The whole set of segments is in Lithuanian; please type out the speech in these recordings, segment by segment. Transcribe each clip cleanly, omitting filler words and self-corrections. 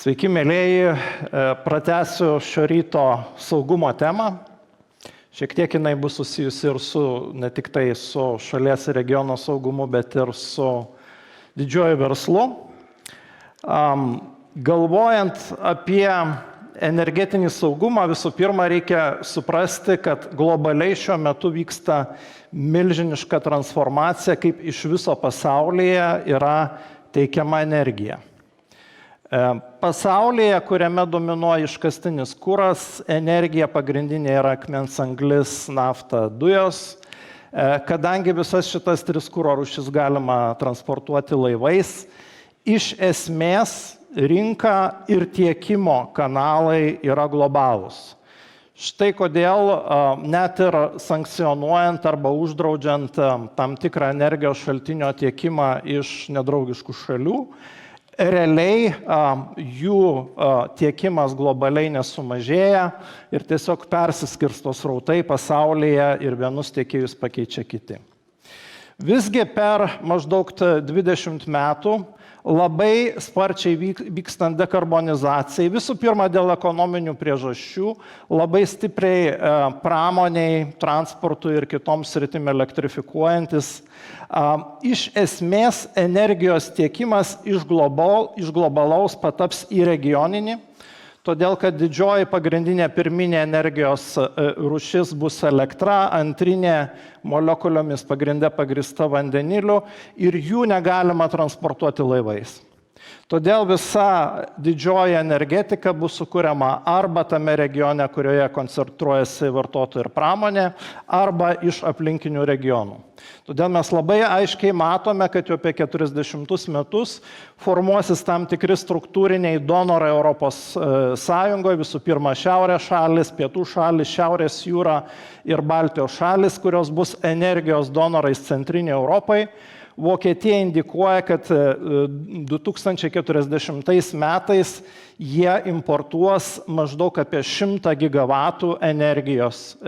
Sveiki, mėlyjeji, pratęsiu šio ryto saugumo temą. Šiek tiek jinai bus susijusi ir su, ne tik tai su šalies ir regiono saugumu, bet ir su didžiuoju verslu. Galvojant apie energetinį saugumą, visų pirma, reikia suprasti, kad globaliai šiuo metu vyksta milžiniška transformacija, kaip iš viso pasaulyje yra teikiama energija. Pasaulyje, kuriame dominuoja iškastinis kuras, energija pagrindinė yra akmens anglis, nafta, dujos. Kadangi visas šitas tris kuro rūšis galima transportuoti laivais, iš esmės rinka ir tiekimo kanalai yra globalūs. Štai kodėl net ir sankcionuojant arba uždraudžiant tam tikrą energijos šaltinio tiekimą iš nedraugiškų šalių, realiai jų tiekimas globaliai nesumažėja ir tiesiog persiskirsto srautai pasaulyje ir vienus tiekėjus pakeičia kiti. Visgi per maždaug 20 metų labai sparčiai vykstant dekarbonizacijai, visų pirma dėl ekonominių priežasčių, labai stipriai pramoniai, transportui ir kitoms sritim elektrifikuojantis, iš esmės energijos tiekimas iš globalaus pataps į regioninį, todėl kad didžioji pagrindinė pirminė energijos rūšis bus elektra, antrinė molekuliomis pagrinde pagrįsta vandeniliu ir jų negalima transportuoti laivais. Todėl visa didžioji energetika bus sukuriama arba tame regione, kurioje koncentruojasi vartotojai ir pramonė, arba iš aplinkinių regionų. Todėl mes labai aiškiai matome, kad jau apie 40 metus formuosis tam tikri struktūriniai donorai Europos Sąjungoje, visų pirma šiaurės šalis, pietų šalis, šiaurės jūra ir Baltijos šalis, kurios bus energijos donorais centrinei Europai. Vokietija indikuoja, kad 2040 metais jie importuos maždaug apie 100 gigavatų energijos.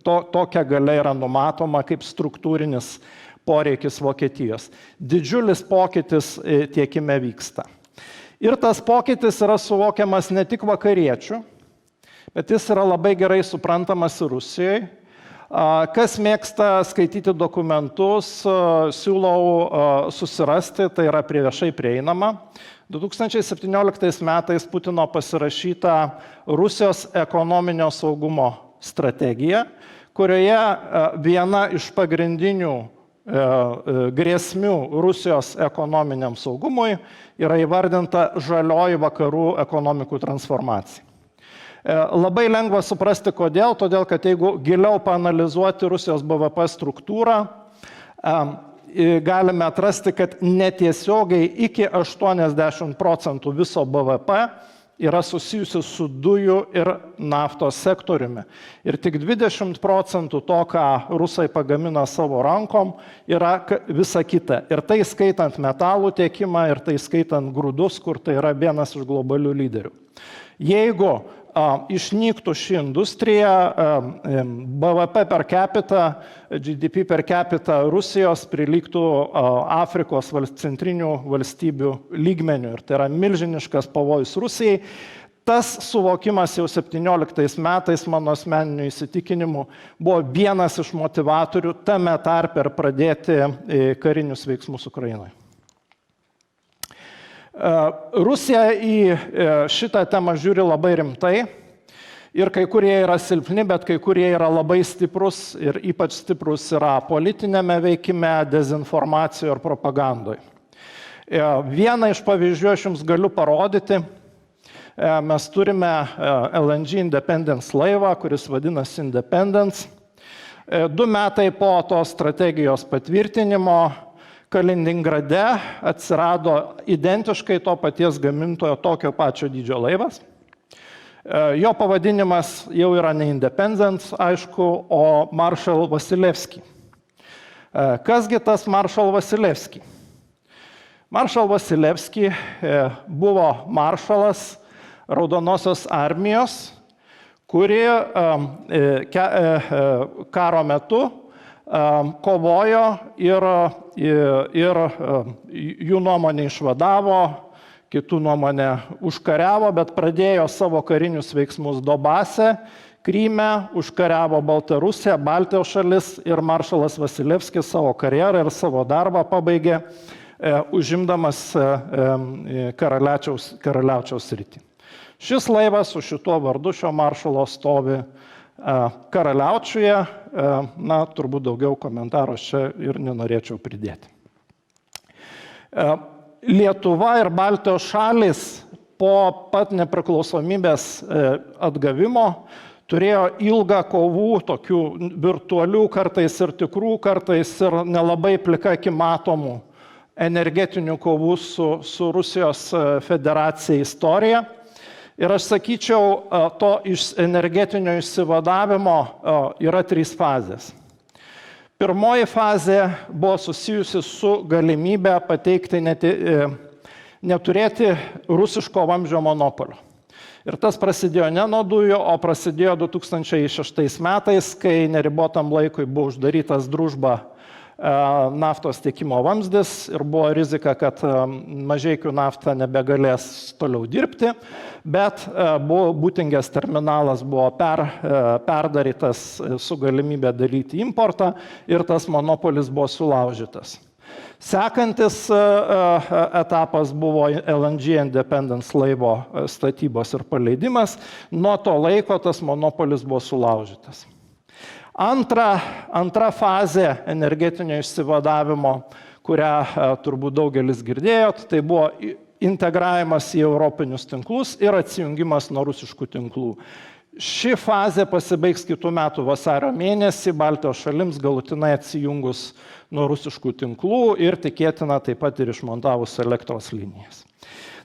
Tokia galia yra numatoma kaip struktūrinis poreikis Vokietijos. Didžiulis pokytis tiekime vyksta. Ir tas pokytis yra suvokiamas ne tik vakariečių, bet jis yra labai gerai suprantamas ir Rusijoje. Kas mėgsta skaityti dokumentus, siūlau susirasti, tai yra viešai prieinama. 2017 metais Putino pasirašyta Rusijos ekonominio saugumo strategija, kurioje viena iš pagrindinių grėsmių Rusijos ekonominiam saugumui yra įvardinta žalioji vakarų ekonomikų transformacija. Labai lengva suprasti, kodėl, todėl kad jeigu giliau paanalizuoti Rusijos BVP struktūrą, galime atrasti, kad netiesiogiai iki 80% viso BVP yra susijusi su dujų ir naftos sektoriumi. Ir tik 20% to, ką rusai pagamina savo rankom, yra visa kita. Ir tai skaitant metalų tiekimą, ir tai skaitant grūdus, kur tai yra vienas iš globalių lyderių. Jeigu išnyktų ši industrija, BVP per capita, GDP per capita Rusijos prilygtų Afrikos centrinių valstybių lygmenių. Ir tai yra milžiniškas pavojus Rusijai. Tas suvokimas jau 17 metais, mano asmeniniu įsitikinimu, buvo vienas iš motivatorių tame tarpe ir pradėti karinius veiksmus Ukrainoje. Rusija į šitą temą žiūri labai rimtai ir kai kurie yra silpni, bet kai kurie yra labai stiprus ir ypač stiprus yra politinėme veikime, dezinformacijoje ir propagandoje. Vieną iš pavyzdžių aš jums galiu parodyti. Mes turime LNG Independence laivą, kuris vadinasi Independence. 2 metai po tos strategijos patvirtinimo Kaliningrade atsirado identiškai to paties gamintojo tokio pačio dydžio laivas. Jo pavadinimas jau yra ne Independence, aišku, o Maršal Vasilevski. Kasgi tas Maršal Vasilevski? Maršal Vasilevski buvo maršalas Raudonosios armijos, kuri karo metu kovojo ir jų nuomonę išvadavo kitų nuomonė užkariavo, bet pradėjo savo karinius veiksmus Donbase, Kryme, užkariavo Baltarusiją, Baltijos šalis ir maršalas Vasilevskis savo karjerą ir savo darbą pabaigė užimdamas Karaliaučiaus sritį. Šis laivas su šituo vardu šio maršalo stovi Karaliaučiuje, turbūt daugiau komentarų čia ir nenorėčiau pridėti. Lietuva ir Baltijos šalys po pat nepriklausomybės atgavimo turėjo ilgą kovų, tokių virtualių kartais ir tikrų, kartais ir nelabai plika akimi matomų energetinių kovų su Rusijos federacija istorija. Ir aš sakyčiau, to energetinio išsivadavimo yra 3 fazės. Pirmoji fazė buvo susijusi su galimybė pateikti neturėti rusiško vamzdžio monopolio. Ir tas prasidėjo ne nuo dujų, o prasidėjo 2006 metais, kai neribotam laikui buvo uždarytas Družba naftos tiekimo vamzdis ir buvo rizika, kad Mažeikių nafta nebegalės toliau dirbti, bet Būtingės terminalas buvo perdarytas su galimybė daryti importą ir tas monopolis buvo sulaužytas. Sekantis etapas buvo LNG Independence laivo statybos ir paleidimas. Nuo to laiko tas monopolis buvo sulaužytas. Antra fazė energetinio išsivadavimo, kurią turbūt daugelis girdėjot, tai buvo integravimas į europinius tinklus ir atsijungimas nuo rusiškų tinklų. Ši fazė pasibaigs kitų metų vasario mėnesį, Baltijos šalims galutinai atsijungus nuo rusiškų tinklų ir tikėtina taip pat ir išmontavus elektros linijas.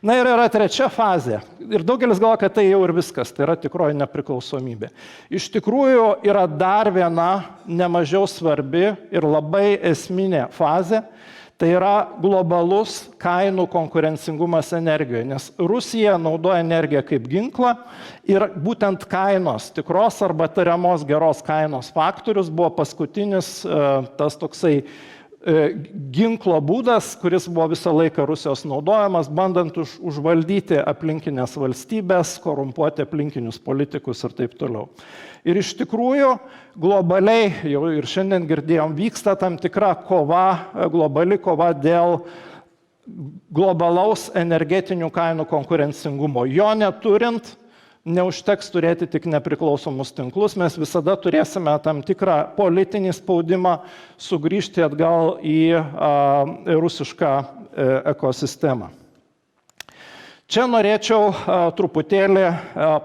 Na ir yra trečia fazė. Ir daugelis galvoja, kad tai jau ir viskas, tai yra tikroji nepriklausomybė. Iš tikrųjų yra dar viena nemažiau svarbi ir labai esminė fazė. Tai yra globalus kainų konkurencingumas energijoje, nes Rusija naudoja energiją kaip ginklą ir būtent kainos, tikros arba tariamos geros kainos faktorius buvo paskutinis tas toksai ginklo būdas, kuris buvo visą laiką Rusijos naudojamas, bandant užvaldyti aplinkinės valstybės, korumpuoti aplinkinius politikus ir taip toliau. Ir iš tikrųjų, globaliai, jau ir šiandien girdėjom, vyksta tam tikra kova, globali kova dėl globalaus energetinių kainų konkurencingumo. Jo neturint, neužteks turėti tik nepriklausomus tinklus, mes visada turėsime tam tikrą politinį spaudimą sugrįžti atgal į rusišką ekosistemą. Čia norėčiau truputėlį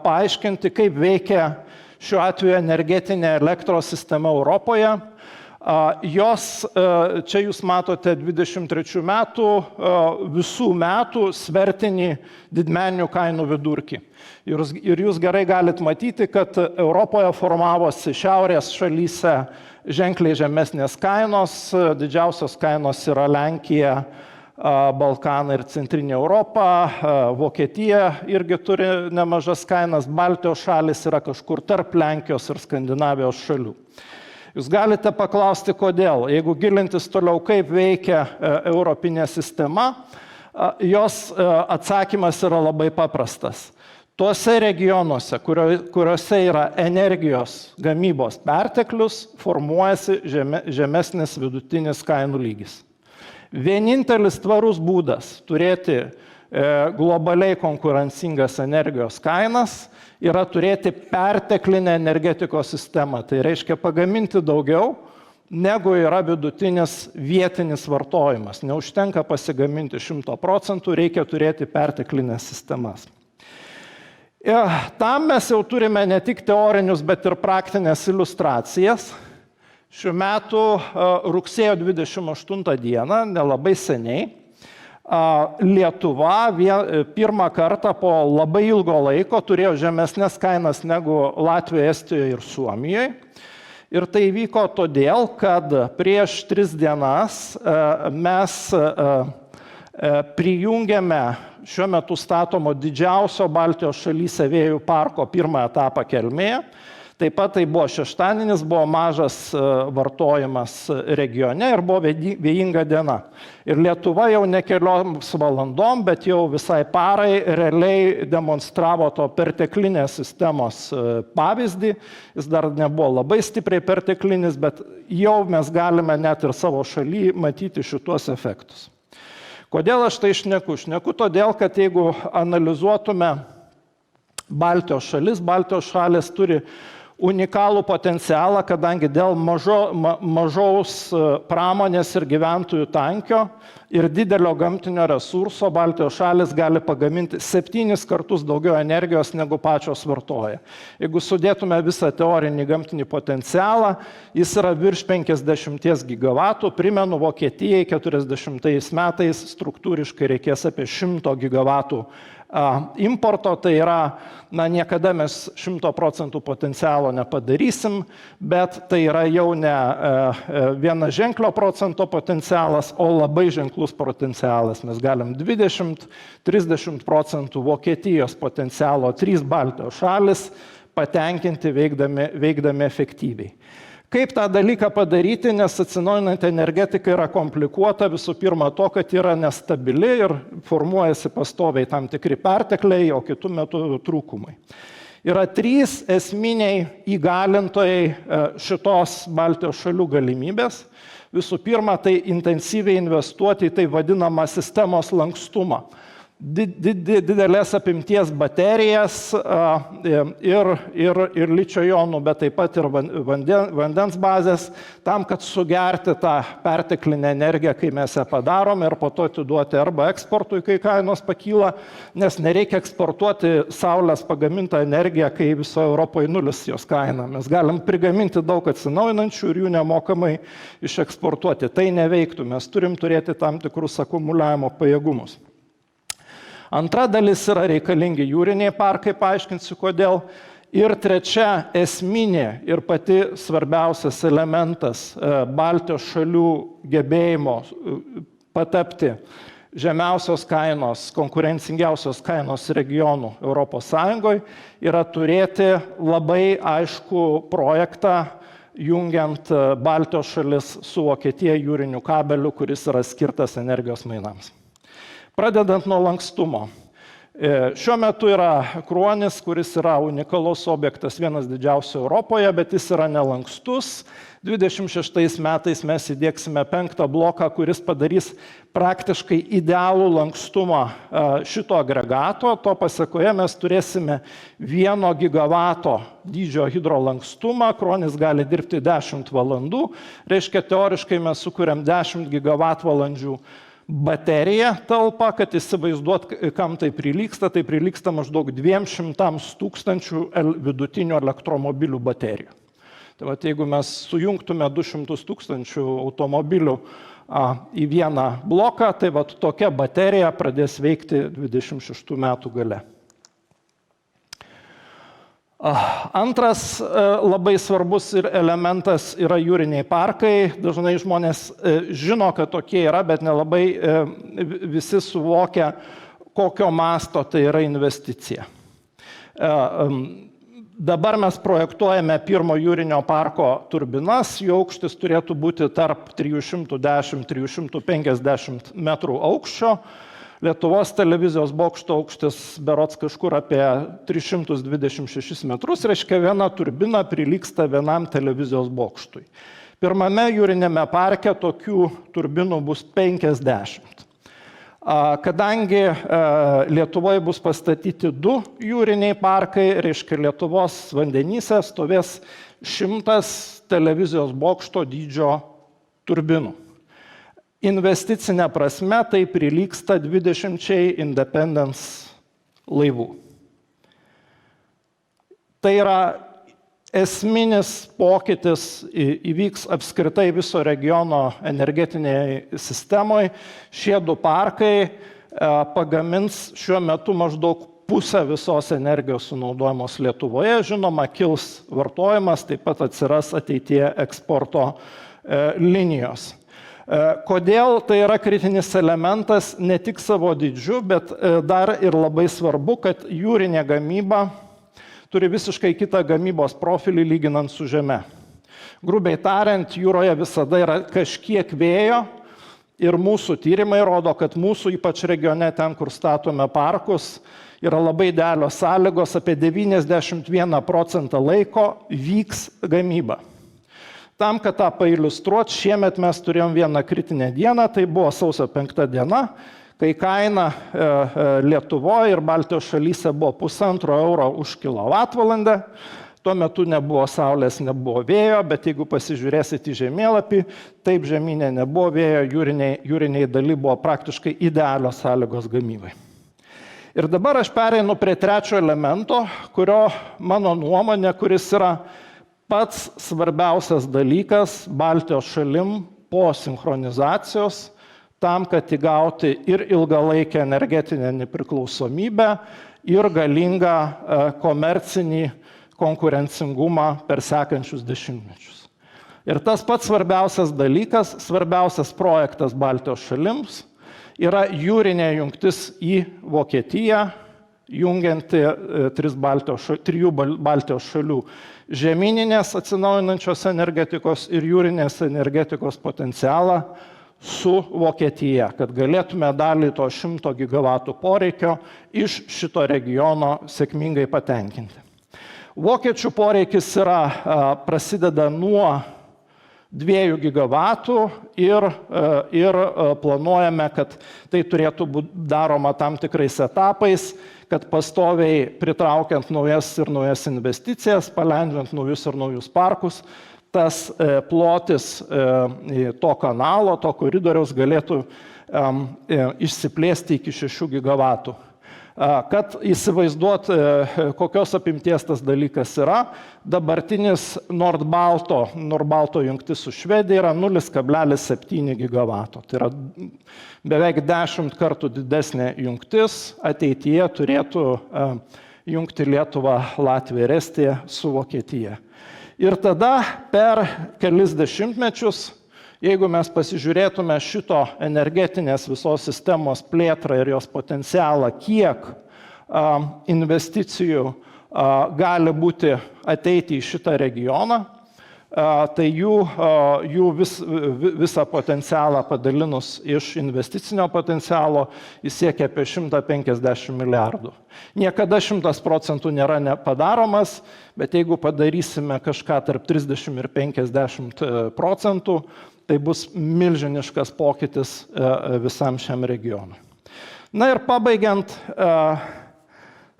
paaiškinti, kaip veikia šiuo atveju energetinė elektros sistema Europoje. Čia jūs matote 23 metų visų metų svertinį didmeninių kainų vidurkį. Ir jūs gerai galite matyti, kad Europoje formavosi šiaurės šalyse ženkliai žemesnės kainos, didžiausios kainos yra Lenkija, Balkanai ir Centrinė Europa, Vokietija irgi turi nemažas kainas, Baltijos šalis yra kažkur tarp Lenkijos ir Skandinavijos šalių. Jūs galite paklausti, kodėl. Jeigu gilintis toliau, kaip veikia europinė sistema, jos atsakymas yra labai paprastas. Tuose regionuose, kuriuose yra energijos gamybos perteklius, formuojasi žemesnis vidutinis kainų lygis. Vienintelis tvarus būdas turėti globaliai konkurencingas energijos kainas yra turėti perteklinę energetikos sistemą. Tai reiškia pagaminti daugiau, negu yra vidutinis vietinis vartojimas. Neužtenka pasigaminti 100%, reikia turėti perteklinės sistemas. Tam mes jau turime ne tik teorinius, bet ir praktinės iliustracijas. Šiuo metu rugsėjo 28 dieną, nelabai seniai, Lietuva pirmą kartą po labai ilgo laiko turėjo žemesnės kainas negu Latvijoje, Estijoje ir Suomijoje. Ir tai vyko todėl, kad prieš 3 dienas mes prijungėme šiuo metu statomo didžiausio Baltijos šalyse vėjų parko pirmą etapą Kelmėje. Taip pat tai buvo šeštadienis, buvo mažas vartojimas regione ir buvo vėjinga diena. Ir Lietuva jau ne kelioms valandom, bet jau visai parai realiai demonstravo to perteklinės sistemos pavyzdį. Jis dar nebuvo labai stipriai perteklinis, bet jau mes galime net ir savo šaly matyti šituos efektus. Kodėl aš tai šneku? Šneku todėl, kad jeigu analizuotume Baltijos šalis turi unikalų potencialą, kadangi dėl mažaus pramonės ir gyventojų tankio ir didelio gamtinio resurso Baltijos šalis gali pagaminti 7 kartus daugiau energijos negu pačios vartoja. Jeigu sudėtume visą teorinį gamtinį potencialą, jis yra virš 50 gigavatų. Primenu, Vokietijai 40 metais struktūriškai reikės apie 100 gigavatų importo, tai yra, niekada mes 100% potencialo nepadarysim, bet tai yra jau ne viena ženklio procento potencialas, o labai ženklus potencialas. Mes galim 20-30% Vokietijos potencialo 3 Baltijos šalis patenkinti veikdami efektyviai. Kaip tą dalyką padaryti, nes atsinaujinanti energetika yra komplikuota, visų pirma to, kad yra nestabili ir formuojasi pastoviai tam tikri pertekliai, o kitų metų trūkumai. Yra 3 esminiai įgalintojai šitos Baltijos šalių galimybės. Visų pirma, tai intensyviai investuoti į tai vadinamą sistemos lankstumą. Didelės apimties baterijas ir ličio jonų, bet taip pat ir vandens bazės, tam, kad sugerti tą perteklinę energiją, kai mes ją padarom, ir po to atiduoti arba eksportui, kai kainos pakyla, nes nereikia eksportuoti saulės pagamintą energiją, kai visoje Europoje 0 jos kaina. Mes galim prigaminti daug atsinaujinančių ir jų nemokamai išeksportuoti. Tai neveiktų, mes turim turėti tam tikrus akumuliavimo pajėgumus. Antra dalis yra reikalingi jūriniai parkai, paaiškinsiu kodėl. Ir trečia esminė ir pati svarbiausias elementas Baltijos šalių gebėjimo patapti žemiausios kainos, konkurencingiausios kainos regionų Europos Sąjungoje yra turėti labai aiškų projektą, jungiant Baltijos šalis su Vokietija jūriniu kabeliu, kuris yra skirtas energijos mainams. Pradedant nuo lankstumo. Šiuo metu yra Kruonis, kuris yra unikalus objektas, vienas didžiausių Europoje, bet jis yra nelankstus. 26 metais mes įdiegsime 5. bloką, kuris padarys praktiškai idealų lankstumą šito agregato. To pasekoje mes turėsime 1 gigavato dydžio hidrolankstumą. Kruonis gali dirbti 10 valandų. Reiškia, teoriškai mes sukuriam 10 gigavatvalandžių baterija talpa, kad įsivaizduot, kam tai prilyksta maždaug 200 000 vidutinių elektromobilių baterijų. Tai vat, jeigu mes sujungtume 200 000 automobilių į vieną bloką, tai vat, tokia baterija pradės veikti 26 metų gale. Antras labai svarbus elementas yra jūriniai parkai. Dažnai žmonės žino, kad tokie yra, bet nelabai visi suvokia, kokio masto tai yra investicija. Dabar mes projektuojame pirmo jūrinio parko turbinas, jų aukštis turėtų būti tarp 310–350 metrų aukščio. Lietuvos televizijos bokšto aukštis berods kažkur apie 326 metrus, reiškia viena turbina prilygsta vienam televizijos bokštui. Pirmame jūrinėme parke tokių turbinų bus 50. Kadangi Lietuvoje bus pastatyti 2 jūriniai parkai, reiškia Lietuvos vandenyse stovės 100 televizijos bokšto dydžio turbinų. Investicinė prasme tai prilygsta 20 Independence laivų. Tai yra esminis pokytis, įvyks apskritai viso regiono energetinėje sistemoje. Šie 2 parkai pagamins šiuo metu maždaug pusę visos energijos sunaudojamos Lietuvoje. Žinoma, kils vartojimas, taip pat atsiras ateityje eksporto linijos. Kodėl tai yra kritinis elementas ne tik savo dydžiu, bet dar ir labai svarbu, kad jūrinė gamyba turi visiškai kitą gamybos profilį lyginant su Žeme. Grubiai tariant, jūroje visada yra kažkiek vėjo ir mūsų tyrimai rodo, kad mūsų, ypač regione, ten, kur statome parkus, yra labai idealios sąlygos, apie 91% laiko vyks gamyba. Tam, kad tą pailiustruot, šiemet mes turėjom vieną kritinę dieną, tai buvo sausio 5 diena, kai kaina Lietuvoje ir Baltijos šalyse buvo 1,5 euro už kilovatvalandę. Tuo metu nebuvo saulės, nebuvo vėjo, bet jeigu pasižiūrėsit į žemėlapį, taip žemynė nebuvo vėjo, jūriniai daly buvo praktiškai idealios sąlygos gamybai. Ir dabar aš pereinu prie trečio elemento, kurio mano nuomonė, kuris yra pats svarbiausias dalykas Baltijos šalim po sinchronizacijos, tam, kad įgauti ir ilgalaikę energetinę nepriklausomybę, ir galingą komercinį konkurencingumą per sekančius dešimtmečius. Ir tas pats svarbiausias dalykas, svarbiausias projektas Baltijos šalims yra jūrinė jungtis į Vokietiją, jungianti 3 Baltijos šalių žemyninės atsinaujinančios energetikos ir jūrinės energetikos potencialą su Vokietija, kad galėtume dalį to 100 gigavatų poreikio iš šito regiono sėkmingai patenkinti. Vokiečių poreikis prasideda nuo 2 gigavatų ir planuojame, kad tai turėtų būti daroma tam tikrais etapais, kad pastoviai pritraukiant naujas investicijas, palendžiant naujus parkus, tas plotis to kanalo, to koridoriaus galėtų išsiplėsti iki 6 gigavatų. Kad įsivaizduot, kokios apimties tas dalykas yra, dabartinis Nordbalto jungtis su Švedija yra 0,7 gigavato. Tai yra beveik 10 kartų didesnė jungtis, ateityje turėtų jungti Lietuvą, Latviją ir Estiją su Vokietija. Ir tada per kelis dešimtmečius, jeigu mes pasižiūrėtume šito energetinės visos sistemos plėtrą ir jos potencialą, kiek investicijų gali būti ateiti į šitą regioną, tai jų visą potencialą padalinus iš investicinio potencialo jis siekia apie 150 milijardų. Niekada 100% nėra nepadaromas, bet jeigu padarysime kažką tarp 30 ir 50%, tai bus milžiniškas pokytis visam šiam regionui. Na ir pabaigiant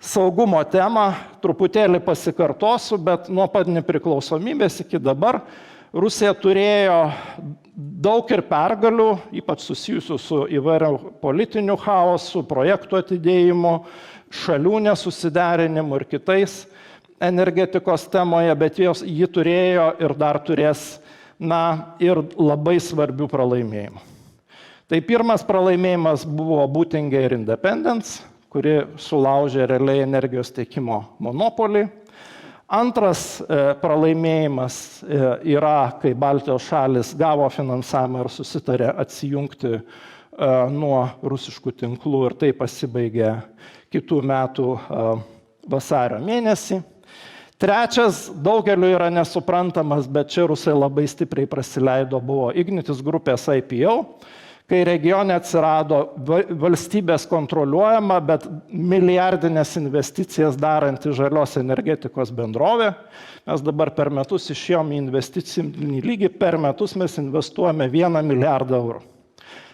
saugumo temą, truputėlį pasikartosiu, bet nuo pat nepriklausomybės iki dabar Rusija turėjo daug ir pergalių, ypač susijusių su įvairiu politiniu chaosu, projektų atidėjimu, šalių nesusiderinimu ir kitais energetikos temoje, bet ji turėjo ir dar turės ir labai svarbių pralaimėjimų. Tai pirmas pralaimėjimas buvo Būtingė ir Independence, kuri sulaužė realiai energijos tiekimo monopolį. Antras pralaimėjimas yra, kai Baltijos šalis gavo finansavimą ir susitarė atsijungti nuo rusiškų tinklų ir tai pasibaigė kitų metų vasario mėnesį. Trečias, daugeliu yra nesuprantamas, bet čia rusai labai stipriai prasileido, buvo Ignitis grupės IPO, kai regione atsirado valstybės kontroliuojama, bet milijardinės investicijas daranti žalios energetikos bendrovė. Mes dabar per metus išėjom į investicinį lygį, per metus mes investuojame 1 milijardą eurų.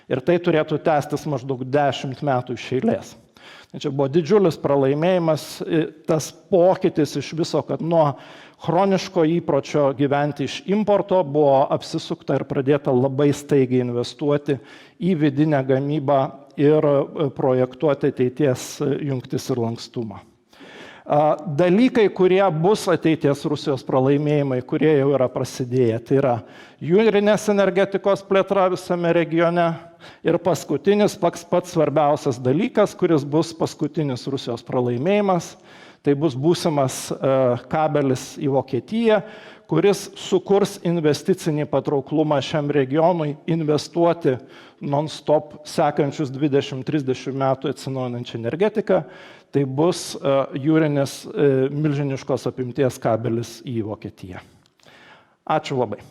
Ir tai turėtų tęstis maždaug 10 metų iš eilės. Čia buvo didžiulis pralaimėjimas, tas pokytis iš viso, kad nuo chroniško įpročio gyventi iš importo buvo apsisukta ir pradėta labai staigiai investuoti į vidinę gamybą ir projektuoti ateities jungtis ir lankstumą. Dalykai, kurie bus ateities Rusijos pralaimėjimai, kurie jau yra prasidėję, tai yra jūrinės energetikos plėtra visame regione ir paskutinis, pats svarbiausias dalykas, kuris bus paskutinis Rusijos pralaimėjimas, tai bus būsimas kabelis į Vokietiją, kuris sukurs investicinį patrauklumą šiam regionui investuoti non-stop sekančius 20-30 metų atsinaujinančią energetiką, tai bus jūrinis milžiniškos apimties kabelis į Vokietiją. Ačiū labai.